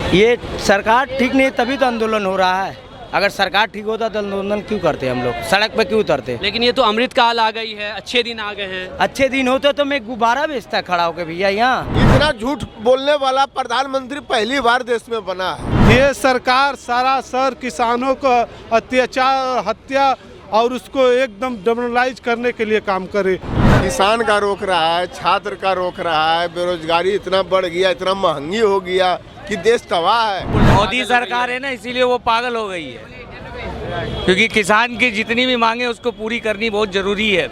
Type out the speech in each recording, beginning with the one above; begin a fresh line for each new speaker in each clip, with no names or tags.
ये सरकार ठीक नहीं तभी तो आंदोलन हो रहा है। अगर सरकार ठीक होता तो आंदोलन क्यों करते हम लोग, सड़क पे क्यों उतरते।
लेकिन ये तो अमृतकाल आ गई है, अच्छे दिन आ गए हैं।
अच्छे दिन होते तो मैं गुब्बारा बेचता खड़ा होकर भैया यहाँ।
इतना झूठ बोलने वाला प्रधानमंत्री पहली बार देश में बना है।
ये सरकार सरासर किसानों को अत्याचार और हत्या और उसको एकदम डबलाइज करने के लिए काम करे।
किसान का रोक रहा है, छात्र का रोक रहा है, बेरोजगारी इतना बढ़ गया, इतना महंगी हो गया कि देश तबाह है।
मोदी सरकार है ना, इसीलिए वो पागल हो गई है, क्योंकि किसान की जितनी भी मांगे उसको पूरी करनी बहुत जरूरी है।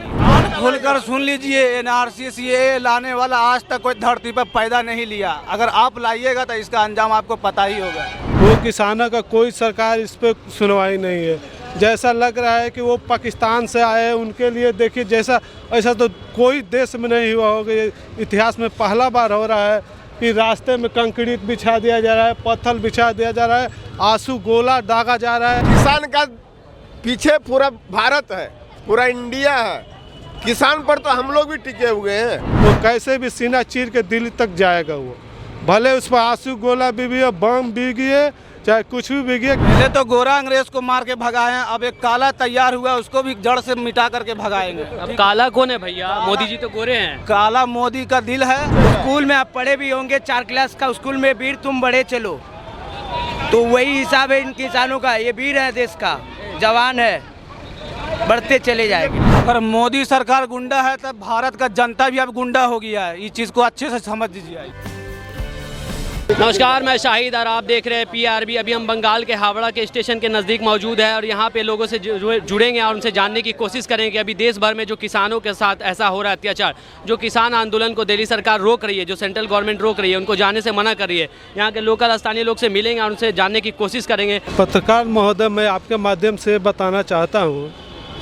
खुलकर सुन लीजिए, एनआरसी सीएए लाने वाला आज तक कोई धरती पर पैदा नहीं लिया। अगर आप लाइएगा तो इसका अंजाम आपको पता ही होगा।
वो किसानों का कोई सरकार इस पर सुनवाई नहीं है। जैसा लग रहा है कि वो पाकिस्तान से आए, उनके लिए देखिए जैसा ऐसा तो कोई देश में नहीं हुआ होगा। ये इतिहास में पहला बार हो रहा है कि रास्ते में कंक्रीट बिछा दिया जा रहा है, पत्थर बिछा दिया जा रहा है, आंसू गोला दागा जा रहा है।
किसान का पीछे पूरा भारत है, पूरा इंडिया है। किसान पर तो हम लोग भी टिके हुए हैं।
वो कैसे भी सीना चीर के दिल्ली तक जाएगा। वो भले उस पर आंसू गोला भी है, बम भी है, चाहे कुछ भी बिगे।
पहले तो गोरा अंग्रेज को मार के भगाए हैं, अब एक काला तैयार हुआ उसको भी जड़ से मिटा करके भगाएंगे।
अब काला कौन है भैया? मोदी जी तो गोरे हैं।
काला मोदी का दिल है। स्कूल में आप पढ़े भी होंगे, 4 क्लास का स्कूल में, वीर तुम बड़े चलो, तो वही हिसाब है इन किसानों का। ये वीर है, देश का जवान है, बढ़ते चले जाएंगे। अगर मोदी सरकार गुंडा है तब भारत का जनता भी अब गुंडा हो गया है। इस चीज़ को अच्छे से समझ लीजिए।
नमस्कार, मैं शाहिद और आप देख रहे हैं पीआरबी। अभी हम बंगाल के हावड़ा के स्टेशन के नज़दीक मौजूद है और यहाँ पे लोगों से जुड़ेंगे और उनसे जानने की कोशिश करेंगे कि अभी देश भर में जो किसानों के साथ ऐसा हो रहा है अत्याचार, जो किसान आंदोलन को दिल्ली सरकार रोक रही है, जो सेंट्रल गवर्नमेंट रोक रही है, उनको जाने से मना कर रही है। यहाँ के लोकल स्थानीय लोग से मिलेंगे और उनसे जानने की कोशिश करेंगे।
पत्रकार महोदय, मैं आपके माध्यम से बताना चाहता हूँ,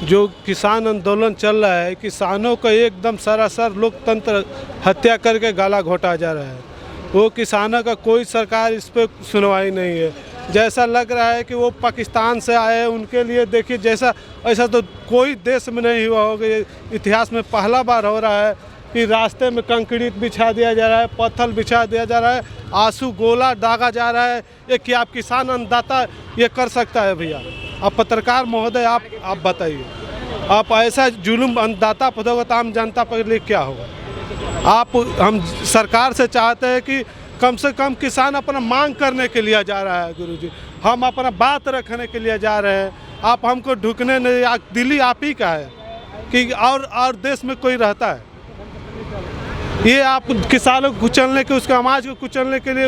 जो किसान आंदोलन चल रहा है, किसानों को एकदम सरासर लोकतंत्र हत्या करके गला घोटा जा रहा है। वो किसानों का कोई सरकार इस पर सुनवाई नहीं है। जैसा लग रहा है कि वो पाकिस्तान से आए, उनके लिए देखिए जैसा ऐसा तो कोई देश में नहीं हुआ होगा। ये इतिहास में पहला बार हो रहा है कि रास्ते में कंक्रीट बिछा दिया जा रहा है, पत्थर बिछा दिया जा रहा है, आंसू गोला दागा जा रहा है। ये क्या आप किसान अन्नदाता ये कर सकता है भैया? आप पत्रकार महोदय, आप बताइए, आप ऐसा जुल्म अन्नदाता पर होगा तो आम जनता पर लिए क्या होगा? हम सरकार से चाहते हैं कि कम से कम किसान अपना मांग करने के लिए जा रहा है। गुरुजी, हम अपना बात रखने के लिए जा रहे हैं। आप हमको ढुकने नहीं, दिल्ली आप ही का है कि और देश में कोई रहता है? ये आप किसानों को कुचलने के, उसके समाज को कुचलने के लिए,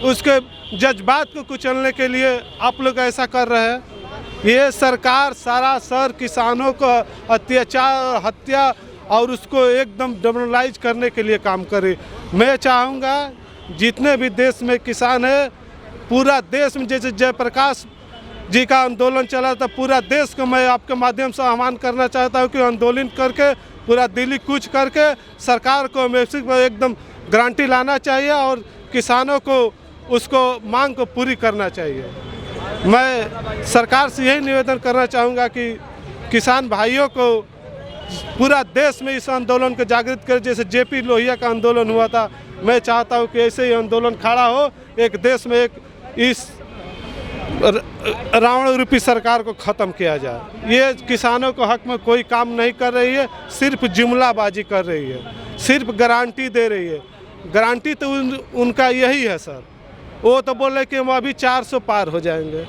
उसके जज्बात को कुचलने के लिए आप लोग ऐसा कर रहे हैं। ये सरकार सरासर किसानों को अत्याचार और हत्या और उसको एकदम डबलाइज करने के लिए काम करे। मैं चाहूँगा जितने भी देश में किसान है, पूरा देश में, जैसे जयप्रकाश जी का आंदोलन चला था, पूरा देश को मैं आपके माध्यम से आह्वान करना चाहता हूँ कि आंदोलन करके पूरा दिल्ली कूच करके सरकार को एकदम गारंटी लाना चाहिए और किसानों को उसको मांग को पूरी करना चाहिए। मैं सरकार से यही निवेदन करना चाहूँगा कि किसान भाइयों को पूरा देश में इस आंदोलन को जागृत कर, जैसे जेपी लोहिया का आंदोलन हुआ था। मैं चाहता हूं कि ऐसे ही आंदोलन खड़ा हो, एक देश में एक इस रावण रूपी सरकार को ख़त्म किया जाए। ये किसानों को हक में कोई काम नहीं कर रही है, सिर्फ जुमलाबाजी कर रही है, सिर्फ गारंटी दे रही है। गारंटी तो उनका यही है सर। वो तो बोल रहे कि हम अभी 400 पार हो जाएंगे।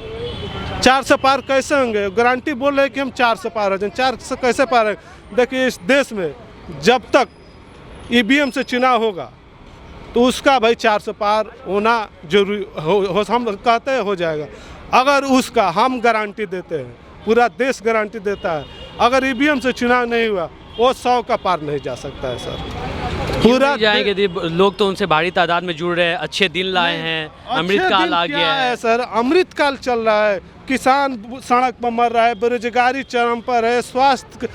400 पार कैसे होंगे? गारंटी बोल रहे कि हम 400 पार हो जाएंगे। 400 कैसे पार है? देखिए, इस देश में जब तक ईवीएम से चुनाव होगा तो उसका भाई 400 पार होना जरूरी हो हम कहते हैं हो जाएगा। अगर उसका हम गारंटी देते हैं, पूरा देश गारंटी देता है, अगर ईवीएम से चुनाव नहीं हुआ वो 100 का पार नहीं जा सकता है सर।
पूरा जाएंगे। लोग तो उनसे भारी तादाद में जुड़ रहे हैं, अच्छे दिन लाए हैं, अमृतकाल आ गया है
सर। अमृतकाल चल रहा है, किसान सड़क पर मर रहा है, बेरोजगारी चरम पर है, स्वास्थ्य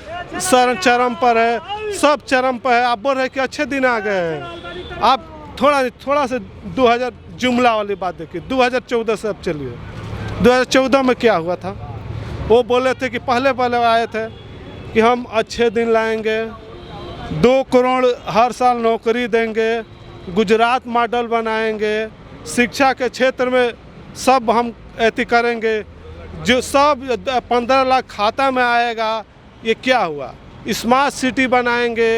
चरम पर है, सब चरम पर है। आप बोल रहे हैं कि अच्छे दिन आ गए हैं। आप थोड़ा से 2000 जुमला वाली बात देखिए। 2014 से अब चलिए, 2014 में क्या हुआ था? वो बोले थे कि पहले आए थे कि हम अच्छे दिन लाएंगे, 2 करोड़ हर साल नौकरी देंगे, गुजरात मॉडल बनाएंगे, शिक्षा के क्षेत्र में सब हम ऐति करेंगे, जो सब 15 लाख खाता में आएगा। ये क्या हुआ? स्मार्ट सिटी बनाएंगे,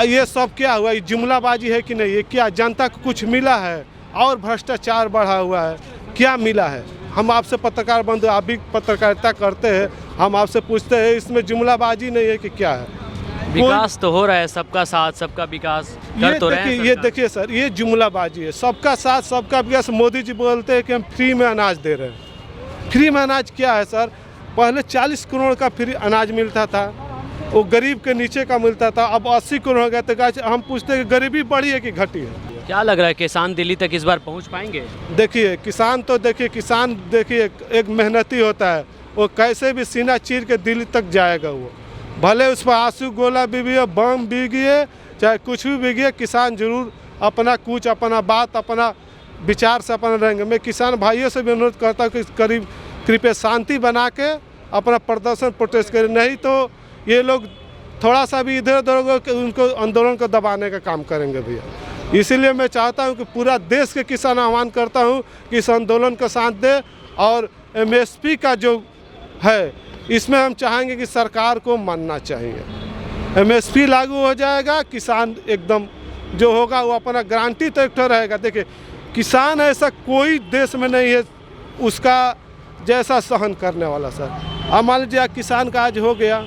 ये सब क्या हुआ? ये जुमलाबाजी है कि नहीं? ये क्या जनता को कुछ मिला है? और भ्रष्टाचार बढ़ा हुआ है, क्या मिला है? हम आपसे पत्रकार बंधु, आप भी पत्रकारिता करते हैं, हम आपसे पूछते हैं, इसमें जुमलाबाजी नहीं है कि क्या है?
विकास तो हो रहा है, सबका साथ सबका विकास कर तो रहे हैं।
ये देखिए सर, ये जुमलाबाजी है। सबका साथ सबका विकास, मोदी जी बोलते हैं कि हम फ्री में अनाज दे रहे हैं। फ्री में अनाज क्या है सर? पहले 40 करोड़ का फ्री अनाज मिलता था, वो गरीब के नीचे का मिलता था, अब 80 करोड़ हो गया। तो हम पूछते हैं कि गरीबी बढ़ी है कि घटी है?
क्या लग रहा है किसान दिल्ली तक इस बार पहुंच पाएंगे?
देखिए किसान एक मेहनती होता है, वो कैसे भी सीना चीर के दिल्ली तक जाएगा। वो भले उस पर आंसू गोला बिगिए, बम बिगिए, चाहे कुछ भी बिगिए, किसान जरूर अपना कुछ, अपना बात, अपना विचार से अपना रहेंगे। मैं किसान भाइयों से भी अनुरोध करता हूँ कि कृपया शांति बना के अपना प्रदर्शन प्रोटेस्ट करें, नहीं तो ये लोग थोड़ा सा भी इधर उधर होगा उनको आंदोलन को दबाने का काम करेंगे भैया। इसीलिए मैं चाहता हूं कि पूरा देश के किसान आह्वान करता हूं कि इस आंदोलन का साथ दे। और MSP का जो है, इसमें हम चाहेंगे कि सरकार को मानना चाहिए। MSP लागू हो जाएगा, किसान एकदम जो होगा वो अपना गारंटी तो एक रहेगा। देखिए किसान ऐसा कोई देश में नहीं है उसका जैसा सहन करने वाला सर। अब मान लीजिए किसान का आज हो गया,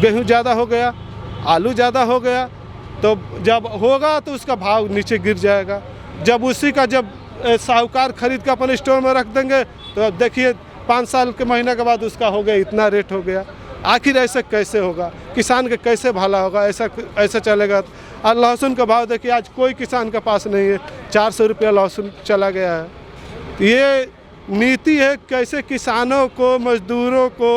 गेहूँ ज़्यादा हो गया, आलू ज़्यादा हो गया, तो जब होगा तो उसका भाव नीचे गिर जाएगा। जब उसी का जब साहूकार खरीद के अपने स्टोर में रख देंगे तो अब देखिए 5 साल के महीने के बाद उसका हो गया इतना रेट हो गया। आखिर ऐसे कैसे होगा? किसान के कैसे भला होगा? ऐसा चलेगा। और लहसुन का भाव देखिए आज कोई किसान के पास नहीं है, 400 रुपया लहसुन चला गया है। ये नीति है कैसे किसानों को, मजदूरों को,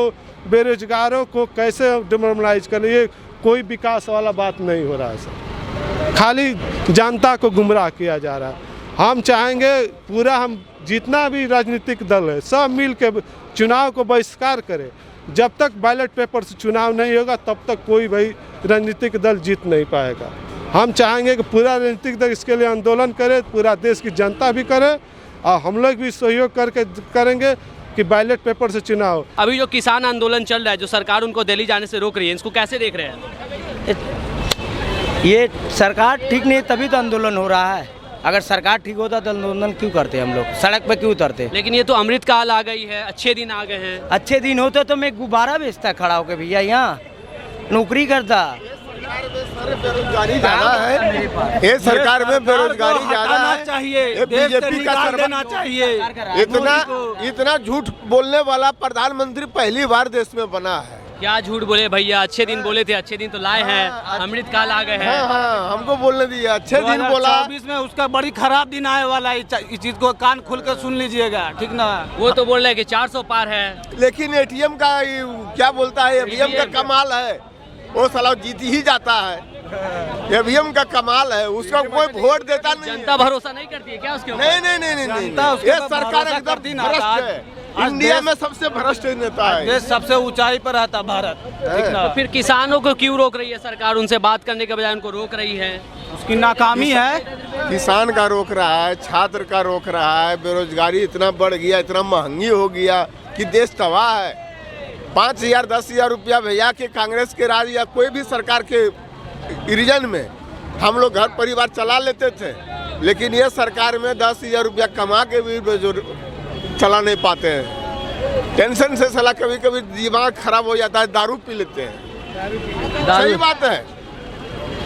बेरोजगारों को कैसे डिमोरलाइज करें। ये कोई विकास वाला बात नहीं हो रहा है सर, खाली जनता को गुमराह किया जा रहा है। हम चाहेंगे पूरा हम जितना भी राजनीतिक दल है सब मिल के चुनाव को बहिष्कार करें। जब तक बैलेट पेपर से चुनाव नहीं होगा तब तक कोई भाई राजनीतिक दल जीत नहीं पाएगा। हम चाहेंगे कि पूरा राजनीतिक दल इसके लिए आंदोलन करे, पूरा देश की जनता भी करे और हम लोग भी सहयोग करके करेंगे कि बैलेट पेपर से चुनाव।
अभी जो किसान आंदोलन चल रहा है, जो सरकार उनको दिल्ली जाने से रोक रही है, इसको कैसे देख रहे हैं?
ये सरकार ठीक नहीं तभी तो आंदोलन हो रहा है। अगर सरकार ठीक होता तो आंदोलन क्यों करते? हम लोग सड़क पे क्यों उतरते?
लेकिन ये तो अमृतकाल आ गई है, अच्छे दिन आ गए हैं।
अच्छे दिन होते तो मैं गुब्बारा बेचता खड़ा होकर भैया, यहाँ नौकरी करता।
बेरोजगारी ज्यादा है, ये सरकार में बेरोजगारी ज्यादा है चाहिए, बीजेपी का देना चाहिए। इतना झूठ बोलने वाला प्रधानमंत्री पहली बार देश में बना है।
क्या झूठ बोले भैया? अच्छे दिन बोले थे, अच्छे दिन तो लाए हैं, अमृतकाल आ गए हैं।
हाँ, हमको बोलने दिया अच्छे दिन बोला।
2024 में उसका बड़ी खराब दिन आने वाला है, इस चीज को कान खुल कर सुन लीजिएगा, ठीक ना?
वो तो बोल रहे हैं कि 400 पार है,
लेकिन ATM का क्या बोलता है, ATM का कमाल है, वो साला जीत ही जाता है। ATM का कमाल है, उसका कोई वोट देता नहीं।
जनता भरोसा नहीं करती है क्या उसके ऊपर?
नहीं, ये सरकार एकदम भ्रष्ट है। इंडिया में सबसे भ्रष्ट नेता है,
देश सबसे ऊंचाई पर रहता भारत, ठीक ना?
तो फिर किसानों को क्यों रोक रही है सरकार? उनसे बात करने के बजाय उनको रोक रही है,
उसकी नाकामी है।
किसान का रोक रहा है, छात्र का रोक रहा है, बेरोजगारी इतना बढ़ गया, इतना महंगी हो गया कि देश तबाह है। 5,000 10,000 रुपया भैया के कांग्रेस के राज या कोई भी सरकार के रीजन में हम लोग घर परिवार चला लेते थे, लेकिन ये सरकार में 10,000 रुपया कमा के भी चला नहीं पाते हैं। टेंशन से साला कभी कभी दिमाग खराब हो जाता है, दारू पी लेते हैं। सही बात है,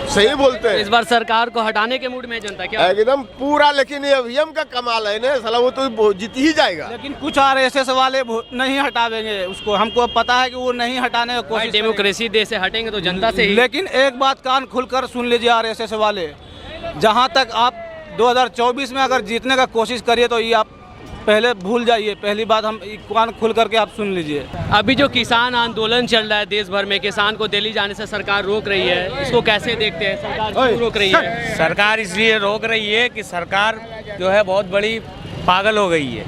सही बोलते हैं।
इस बार सरकार को हटाने के मूड में जनता क्या?
एकदम पूरा, लेकिन ये EVM का कमाल है ना साला, वो तो जीत ही जाएगा।
लेकिन कुछ RSS वाले नहीं हटावेंगे उसको, हमको पता है कि वो नहीं हटाने की कोशिश।
डेमोक्रेसी देश से हटेंगे तो जनता से ही।
लेकिन एक बात कान खुलकर सुन लीजिए RSS वाले, जहाँ तक आप 2024 में अगर जीतने का कोशिश करिए तो ये आप पहले भूल जाइए। पहली बात हम कान खुल करके आप सुन लीजिए।
अभी जो किसान आंदोलन चल रहा है देश भर में, किसान को दिल्ली जाने से सरकार रोक रही है, इसको कैसे देखते हैं? सरकार क्यों रोक रही है?
सरकार इसलिए रोक रही है कि सरकार जो है बहुत बड़ी पागल हो गई है।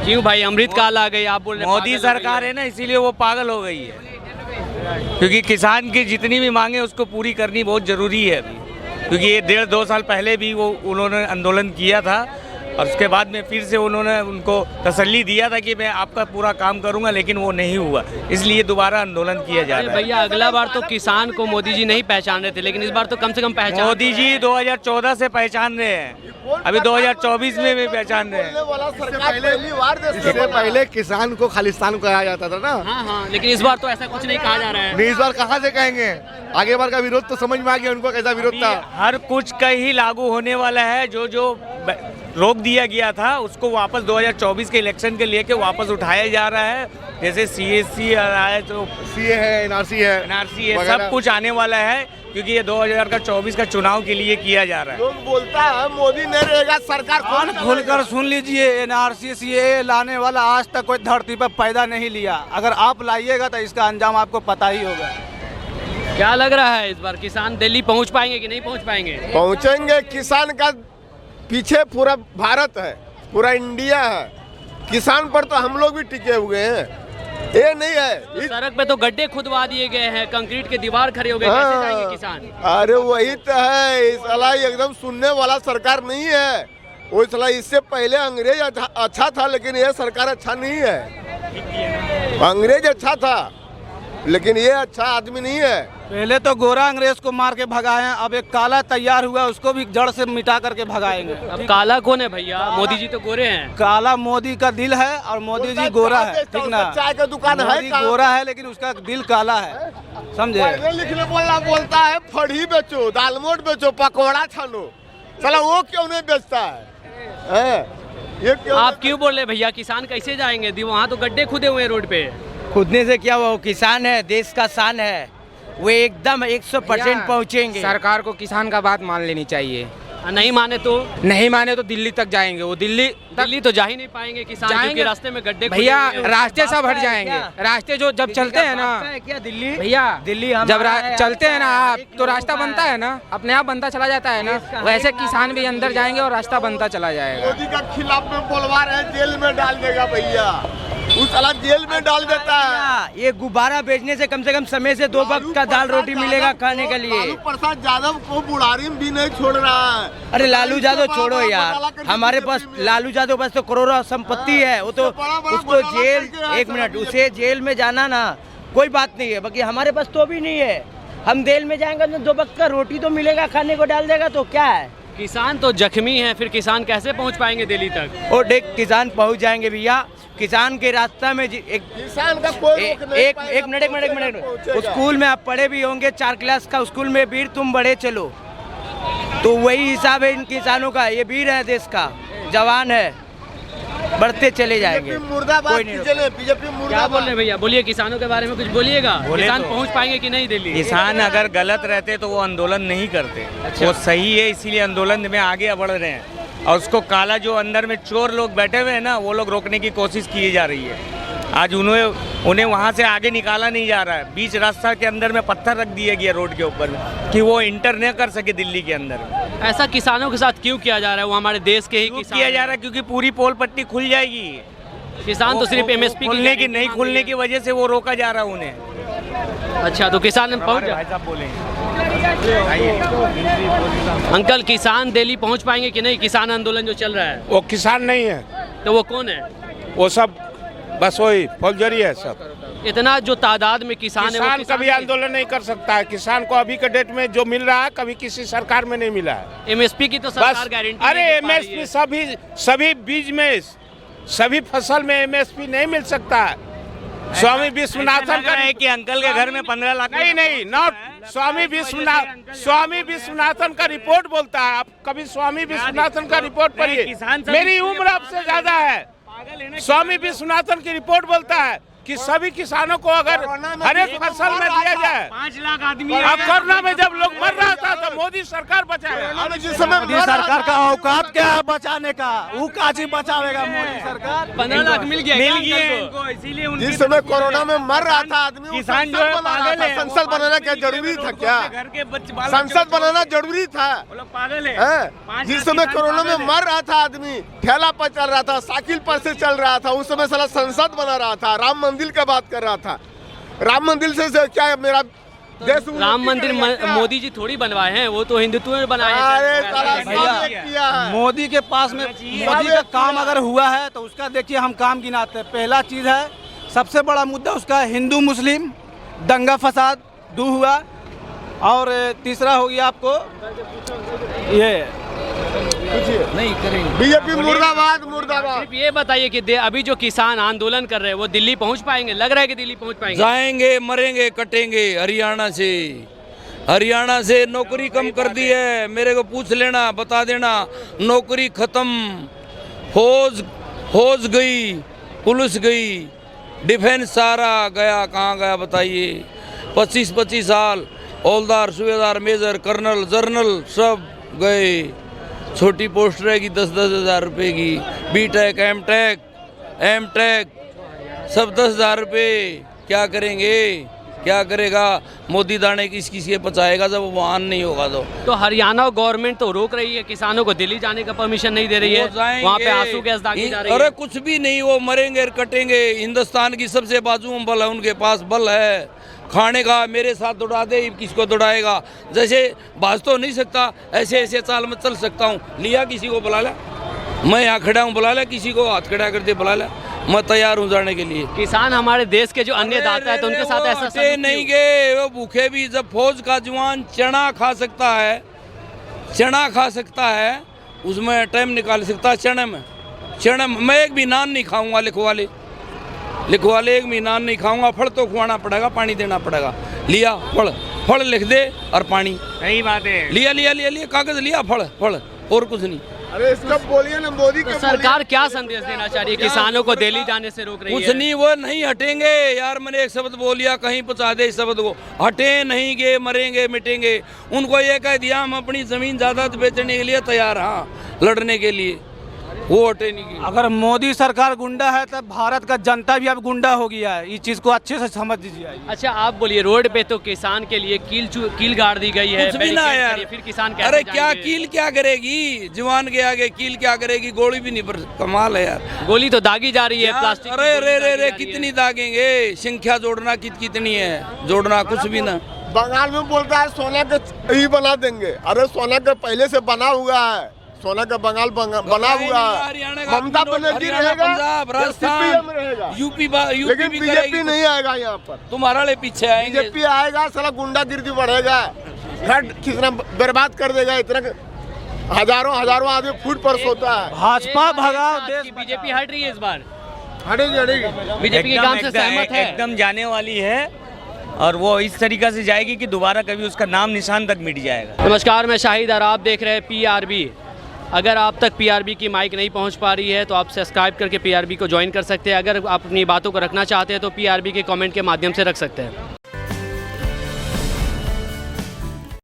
क्यों भाई? अमृतकाल आ गई, आप बोल रहे हैं
मोदी सरकार है ना, इसीलिए वो पागल हो गई है। क्योंकि किसान की जितनी भी मांगे उसको पूरी करनी बहुत ज़रूरी है अभी, क्योंकि ये 1.5-2 साल पहले भी वो उन्होंने आंदोलन किया था और उसके बाद में फिर से उन्होंने उनको तसल्ली दिया था कि मैं आपका पूरा काम करूंगा, लेकिन वो नहीं हुआ, इसलिए दोबारा आंदोलन किया जा रहा है।
भैया अगला बार तो किसान को मोदी जी नहीं पहचान रहे थे, लेकिन इस बार तो कम से कम पहचान।
मोदी जी 2014 से पहचान रहे हैं, अभी 2024 में भी पहचान रहे हैं।
इससे पहले किसान को खालिस्तान कहा जाता था ना।
हाँ, लेकिन इस बार तो ऐसा कुछ नहीं कहा जा रहा है।
नहीं, इस बार कहाँ से कहेंगे? आगे बार का विरोध तो समझ में आ गया उनको कैसा विरोध था।
हर कुछ का ही लागू होने वाला है, जो जो रोक दिया गया था उसको वापस 2024 के इलेक्शन के लेके वापस उठाया जा रहा है। जैसे CSC आ रहा है, तो
CA है, NRC है,
सब कुछ आने वाला है, क्योंकि ये 2024 का चुनाव के लिए किया जा रहा है।
लोग बोलता है मोदी नहीं रहेगा सरकार
कान खोलकर सुन लीजिए, NRC CAA लाने वाला आज तक कोई धरती पर पैदा नहीं लिया। अगर आप लाइएगा तो इसका अंजाम आपको पता ही होगा।
क्या लग रहा है इस बार किसान दिल्ली पहुंच पाएंगे कि नहीं पहुंच पाएंगे?
पहुंचेंगे। किसान का पीछे पूरा भारत है, पूरा इंडिया है। किसान पर तो हम लोग भी टिके हुए हैं, ये नहीं है।
सड़क पे तो गड्ढे खुदवा दिए गए हैं, कंक्रीट के दीवार खड़े हो गए, कैसे जाएंगे किसान?
अरे वही तो है, इस साला एकदम सुनने वाला सरकार नहीं है। वो साला इससे पहले अंग्रेज अच्छा था, लेकिन ये सरकार अच्छा नहीं है। अंग्रेज अच्छा था, लेकिन ये अच्छा आदमी नहीं है।
पहले तो गोरा अंग्रेज को मार के भगाए हैं, अब एक काला तैयार हुआ, उसको भी जड़ से मिटा करके भगाएंगे।
अब काला कौन है भैया? मोदी जी तो गोरे हैं।
काला मोदी का दिल है और मोदी जी गोरा है, ठीक ना?
चाय का दुकान है,
मोदी गोरा है लेकिन उसका दिल काला है, समझे?
पढ़ने लिखने वाला बोलता है फड़ी बेचो, दालमोट बेचो, पकौड़ा छानो, चलो वो क्यों नहीं बेचता है? ये क्यों?
आप क्यों बोल रहे भैया? किसान कैसे जाएंगे? वहाँ तो गड्ढे खुदे हुए हैं रोड पे।
खुदने से क्या हुआ? वो किसान है, देश का शान है, वो एकदम 100% पहुंचेंगे।
सरकार को किसान का बात मान लेनी चाहिए।
नहीं माने तो?
नहीं माने तो दिल्ली तक जाएंगे। वो दिल्ली
तो जा ही नहीं पाएंगे किसान, क्योंकि रास्ते में गड्ढे
भैया,
खुदे हुए हैं।
रास्ते सब हट जाएंगे। रास्ते जो जब चलते हैं ना
क्या दिल्ली
भैया,
दिल्ली
जब चलते हैं ना आप, तो रास्ता बनता है ना, अपने आप बनता चला जाता है ना। वैसे किसान भी अंदर जाएंगे और रास्ता बनता चला जाएगा।
मोदी का खिलाफ में बोलवा रहे हैं, जेल में डाल देगा भैया, उस साला जेल में डाल देता है।
ये गुब्बारा बेचने से कम समय से 2 वक्त का दाल रोटी मिलेगा खाने के लिए।
लालू प्रसाद यादव को बुढ़ारी में भी नहीं छोड़ रहा है।
अरे लालू यादव छोड़ो यार, हमारे पास लालू यादव पास तो करोड़ों संपत्ति है। वो तो उसको जेल, 1 मिनट, उसे जेल में जाना ना कोई बात नहीं है, बाकी हमारे पास तो भी नहीं है। हम जेल में जाएंगे तो 2 वक्त का रोटी तो मिलेगा, खाने को डाल देगा, तो क्या है?
किसान तो जख्मी है, फिर किसान कैसे पहुंच पाएंगे दिल्ली तक?
और देख, किसान पहुंच जाएंगे भैया। किसान के रास्ता में
किसान का कोई रोक नहीं पाएगा,
एक मिनट, स्कूल में आप पढ़े भी होंगे, 4 क्लास का स्कूल में, वीर तुम बड़े चलो, तो वही हिसाब है इन किसानों का। ये वीर है, देश का जवान है, बढ़ते चले जाएंगे।
मुर्दाबाद बीजेपी
क्या बोल रहे
मुर्दाबाद।
हैं भैया? बोलिए, किसानों के बारे में कुछ बोलिएगा। किसान
तो।
पहुंच पाएंगे कि नहीं दिल्ली?
किसान अगर गलत रहते तो वो आंदोलन नहीं करते। वो सही है, इसीलिए आंदोलन में आगे बढ़ रहे हैं। और उसको काला जो अंदर में चोर लोग बैठे हुए हैं ना, वो लोग रोकने की कोशिश की जा रही है। आज उन्हें वहाँ से आगे निकाला नहीं जा रहा है। बीच रास्ता के अंदर में पत्थर रख दिया गया रोड के ऊपर में, कि वो इंटर न कर सके दिल्ली के अंदर।
ऐसा किसानों के साथ क्यों किया जा रहा है? वो हमारे देश के ही किसान
किया जा रहा है क्योंकि पूरी पोल पट्टी खुल जाएगी।
किसान तो सिर्फ MSP
खुलने की नहीं खुलने की वजह से वो रोका जा रहा है उन्हें।
अच्छा, तो किसान पहुंच
भाई साहब बोलेंगे।
अंकल, किसान दिल्ली पहुंच पाएंगे कि नहीं? किसान आंदोलन जो चल रहा है,
वो किसान नहीं है,
तो वो कौन है?
वो सब बस वही फौजरी है सब।
इतना जो तादाद में किसान है,
किसान
वो
कभी आंदोलन नहीं कर सकता है। किसान को अभी के डेट में जो मिल रहा है, कभी किसी सरकार में नहीं मिला है।
MSP की तो सरकार
बस
गारंटी
अरे
नहीं दे पा रही
MSP
है।
सभी बीज में, सभी फसल में MSP नहीं मिल सकता है। स्वामी विश्वनाथन का
है कि अंकल के घर में 15 लाख
नहीं नॉट स्वामी विश्वनाथन का रिपोर्ट बोलता है। आप कभी स्वामी विश्वनाथन का रिपोर्ट पढ़िए। मेरी उम्र आपसे ज्यादा है। स्वामी विश्वनाथन की रिपोर्ट बोलता है कि सभी किसानों को अगर हर एक फसल में दिया जाए।
5 लाख आदमी
अब कोरोना में जब लोग मर रहा था तो मोदी सरकार बचाया।
जिस समय
मोदी सरकार का औकात क्या है बचाने का? वो काजी बचावेगा मोदी सरकार?
15 लाख मिल गया
इनको, इसीलिए
जिस समय कोरोना में मर रहा था आदमी,
किसान जो है पागल है।
संसद बनाना क्या जरूरी था? क्या
घर के
संसद बनाना जरूरी था?
पागल
हैं? जिस समय कोरोना में मर रहा था आदमी, ठेला पर चल रहा था, साइकिल पर से चल रहा था, उस समय साला संसद बना रहा था, राम मंदिर का बात कर रहा था। राम मंदिर से क्या मेरा देश
राम मंदिर मोदी जी थोड़ी बनवाए हैं, वो तो हिंदुत्व में बनाए
अरे
हैं।
साला
भैया,
सब एक किया है।
मोदी के पास में मोदी का काम अगर हुआ है तो उसका देखिए हम काम गिनाते हैं। पहला चीज़ है, सबसे बड़ा मुद्दा उसका हिंदू मुस्लिम दंगा फसाद दूर हुआ, और तीसरा हो गया आपको ये
नहीं करेंगे।
बीजेपी मुर्दाबाद मुर्दाबाद।
सिर्फ ये बताइए कि अभी जो किसान आंदोलन कर रहे हैं वो दिल्ली पहुंच पाएंगे? लग रहा है कि दिल्ली पहुंच पाएंगे।
जाएंगे, मरेंगे, कटेंगे। हरियाणा से नौकरी कम कर दी है, मेरे को पूछ लेना, बता देना। नौकरी खत्म, फौज गई, पुलिस गई, डिफेंस सारा गया। कहाँ गया बताइए? 25-25 साल हौलदार, सूबेदार, मेजर, कर्नल, जर्नल सब गए। छोटी पोस्ट रहेगी 10-10 हज़ार रुपये की। बीटेक, एमटेक सब 10,000 रुपये। क्या करेंगे? क्या करेगा मोदी? दाने किस के पचाएगा जब वाहन नहीं होगा तो
हरियाणा गवर्नमेंट तो रोक रही है किसानों को, दिल्ली जाने का परमिशन नहीं दे रही है। वहाँ पे आंसू गैस दागी जा रही है।
अरे कुछ भी नहीं, वो मरेंगे और कटेंगे। हिंदुस्तान की सबसे बाजू में बल है, उनके पास बल है खाने का। मेरे साथ दौड़ा दे, किसको दौड़ाएगा? जैसे भाज तो नहीं सकता, ऐसे ऐसे चाल में चल सकता हूँ। लिया किसी को बुला ला, मैं यहाँ खड़ा हूँ, बुला ला किसी को, हाथ खड़ा कर दे, बुला ला, मैं तैयार हूँ जाने के लिए।
किसान हमारे देश के जो अन्य दाता है तो उनके साथ ऐसा
हटे नहीं गए, वो भूखे भी। जब फौज का जवान चना खा सकता है, उसमें टाइम निकाल सकता है। चने में मैं एक भी नान नहीं खाऊंगा। लिखवा ले, एक भी नान नहीं खाऊंगा। फल तो खुआना पड़ेगा, पानी देना पड़ेगा। लिया फल लिख दे और पानी।
सही बात है।
लिया कागज लिया, फल और कुछ नहीं।
अरे इसका बोलिए ना, मोदी
तो सरकार क्या संदेश देना चाह रही है? किसानों को दिल्ली जाने से रोक रही है।
कुछ नहीं, वो नहीं हटेंगे यार। मैंने एक शब्द बोलिया, कहीं पहुंचा दे इस शब्द को। हटे नहीं गे, मरेंगे, मिटेंगे। उनको ये कह दिया हम अपनी जमीन जायदाद बेचने के लिए तैयार, हाँ, लड़ने के लिए। वो हटे नहीं गए।
अगर मोदी सरकार गुंडा है तब भारत का जनता भी अब गुंडा हो गया है। इस चीज़ को अच्छे से समझ दीजिए।
अच्छा आप बोलिए, रोड पे तो किसान के लिए कील गाड़ दी गई है,
कुछ भी ना यार।
फिर किसान कैसे
अरे क्या
जाएंगे?
कील क्या करेगी? जवान के आगे कील क्या करेगी? गोली भी नहीं पर कमाल है यार।
गोली तो दागी जा रही है, प्लास्टिक की
अरे
गोली दागी जा रही है।
कितनी दागेंगे? संख्या जोड़ना कितनी है? जोड़ना कुछ भी ना।
बंगाल में बोलता है सोना का ही बना देंगे। अरे सोना का पहले से बना हुआ है, सोना का बंगाल बना हुआ है। ममता बनर्जी रहेगा,
पंजाब, राजस्थान, यूपी
लेकिन
भी
बीजेपी नहीं आएगा यहाँ पर।
तुम्हारे पीछे आएंगे।
बीजेपी आएगा, साला गुंडागिर्दी बढ़ेगा, घर कितना बर्बाद कर देगा। इतना हजारों आदमी फुट पर सोता है।
भाजपा भगाओ देश
बीजेपी हट रही है इस बार।
हटेगी।
बीजेपी के काम से सहमत है?
एकदम जाने वाली है, और वो इस तरीके से जाएगी कि दोबारा कभी उसका नाम निशान तक मिट जाएगा।
नमस्कार, मैं शाहिद और आप देख रहे हैं PRB। अगर आप तक PRB की माइक नहीं पहुंच पा रही है तो आप सब्सक्राइब करके PRB को ज्वाइन कर सकते हैं। अगर आप अपनी बातों को रखना चाहते हैं तो PRB के कमेंट के माध्यम से रख सकते हैं।